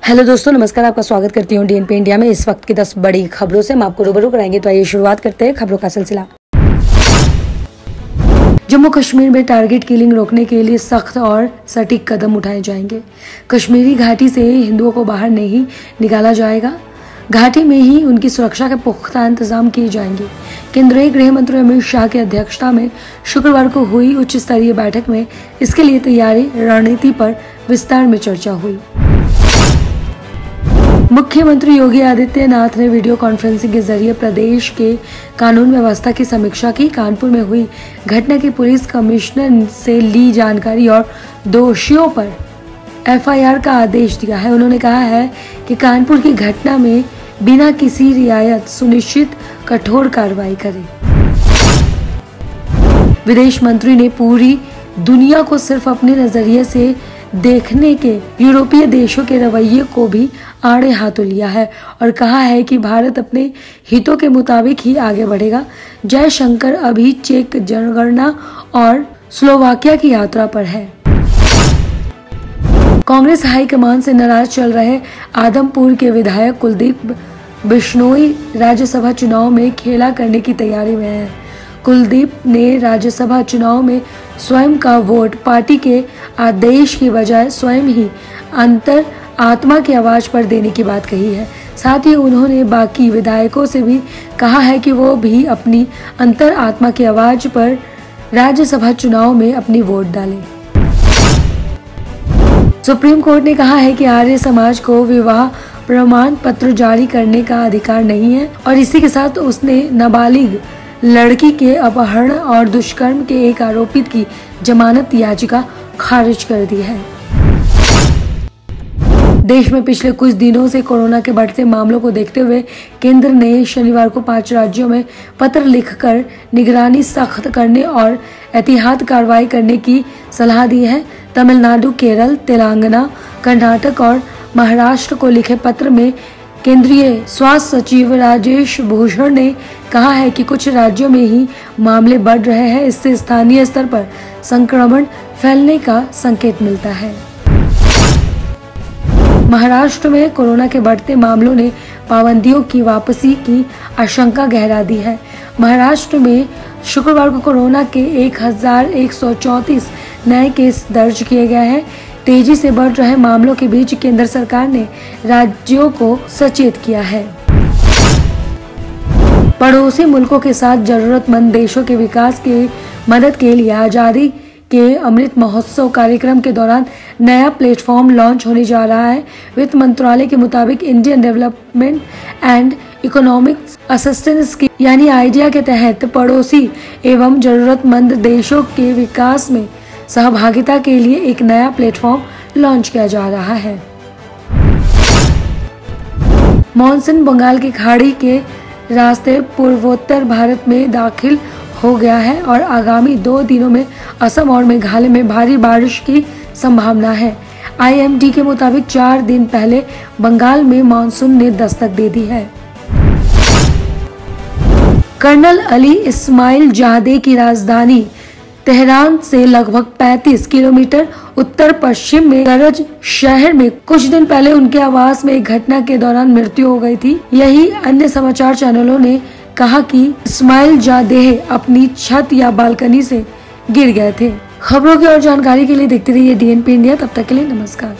Hello दोस्तों, नमस्कार। आपका स्वागत करती हूँ डीएनपी इंडिया में। इस वक्त की 10 बड़ी खबरों से हम आपको रूबरू कराएंगे। तो आइए शुरुआत करते हैं खबरों का सिलसिला। जम्मू कश्मीर में टारगेट किलिंग रोकने के लिए सख्त और सटीक कदम उठाए जाएंगे। कश्मीरी घाटी से हिंदुओं को बाहर नहीं निकाला जाएगा। घाटी में ही उनकी सुरक्षा के पुख्ता इंतजाम किए जाएंगे। केंद्रीय गृह मंत्री अमित शाह की अध्यक्षता में शुक्रवार को हुई उच्च स्तरीय बैठक में इसके लिए तैयारी रणनीति पर विस्तार में चर्चा हुई। मुख्यमंत्री योगी आदित्यनाथ ने वीडियो कॉन्फ्रेंसिंग के जरिए प्रदेश के कानून व्यवस्था की समीक्षा की। कानपुर में हुई घटना की पुलिस कमिश्नर से ली जानकारी और दोषियों पर एफआईआर का आदेश दिया है। उन्होंने कहा है कि कानपुर की घटना में बिना किसी रियायत सुनिश्चित कठोर कार्रवाई करें। विदेश मंत्री ने पूरी दुनिया को सिर्फ अपने नजरिए से देखने के यूरोपीय देशों के रवैये को भी आड़े हाथों लिया है और कहा है कि भारत अपने हितों के मुताबिक ही आगे बढ़ेगा। जयशंकर अभी चेक जनगणना और स्लोवाकिया की यात्रा पर है। कांग्रेस हाईकमान से नाराज चल रहे आदमपुर के विधायक कुलदीप बिश्नोई राज्यसभा चुनाव में खेला करने की तैयारी में है। कुलदीप ने राज्यसभा चुनाव में स्वयं का वोट पार्टी के आदेश की बजाय स्वयं ही अंतर आत्मा की आवाज पर देने की बात कही है। साथ ही उन्होंने बाकी विधायकों से भी कहा है कि वो भी अपनी अंतर आत्मा की आवाज पर राज्यसभा चुनाव में अपनी वोट डालें। सुप्रीम कोर्ट ने कहा है कि आर्य समाज को विवाह प्रमाण पत्र जारी करने का अधिकार नहीं है और इसी के साथ उसने नाबालिग लड़की के अपहरण और दुष्कर्म के एक आरोपित की जमानत याचिका खारिज कर दी है। देश में पिछले कुछ दिनों से कोरोना के बढ़ते मामलों को देखते हुए केंद्र ने शनिवार को 5 राज्यों में पत्र लिखकर निगरानी सख्त करने और एहतियात कार्रवाई करने की सलाह दी है। तमिलनाडु, केरल, तेलंगाना, कर्नाटक और महाराष्ट्र को लिखे पत्र में केंद्रीय स्वास्थ्य सचिव राजेश भूषण ने कहा है कि कुछ राज्यों में ही मामले बढ़ रहे हैं। इससे स्थानीय स्तर पर संक्रमण फैलने का संकेत मिलता है। महाराष्ट्र में कोरोना के बढ़ते मामलों ने पाबंदियों की वापसी की आशंका गहरा दी है। महाराष्ट्र में शुक्रवार को कोरोना के 1134 नए केस दर्ज किए गए हैं। तेजी से बढ़ रहे मामलों के बीच केंद्र सरकार ने राज्यों को सचेत किया है। पड़ोसी मुल्कों के साथ जरूरतमंद देशों के विकास के मदद के लिए आजादी के अमृत महोत्सव कार्यक्रम के दौरान नया प्लेटफॉर्म लॉन्च होने जा रहा है। वित्त मंत्रालय के मुताबिक Indian development and economic assistance scheme यानी आइडिया के तहत पड़ोसी एवं जरूरतमंद देशों के विकास में सहभागिता के लिए एक नया प्लेटफॉर्म लॉन्च किया जा रहा है। मॉनसून बंगाल की खाड़ी के रास्ते पूर्वोत्तर भारत में दाखिल हो गया है और आगामी 2 दिनों में असम और मेघालय में भारी बारिश की संभावना है। आईएमडी के मुताबिक 4 दिन पहले बंगाल में मानसून ने दस्तक दे दी है। कर्नल अली इस्माइल जाहदे की राजधानी तेहरान से लगभग 35 किलोमीटर उत्तर पश्चिम में गरज शहर में कुछ दिन पहले उनके आवास में एक घटना के दौरान मृत्यु हो गई थी। यही अन्य समाचार चैनलों ने कहा कि इस्माइल जादेह अपनी छत या बालकनी से गिर गए थे। खबरों की और जानकारी के लिए देखते रहिए डीएनपी इंडिया। तब तक के लिए नमस्कार।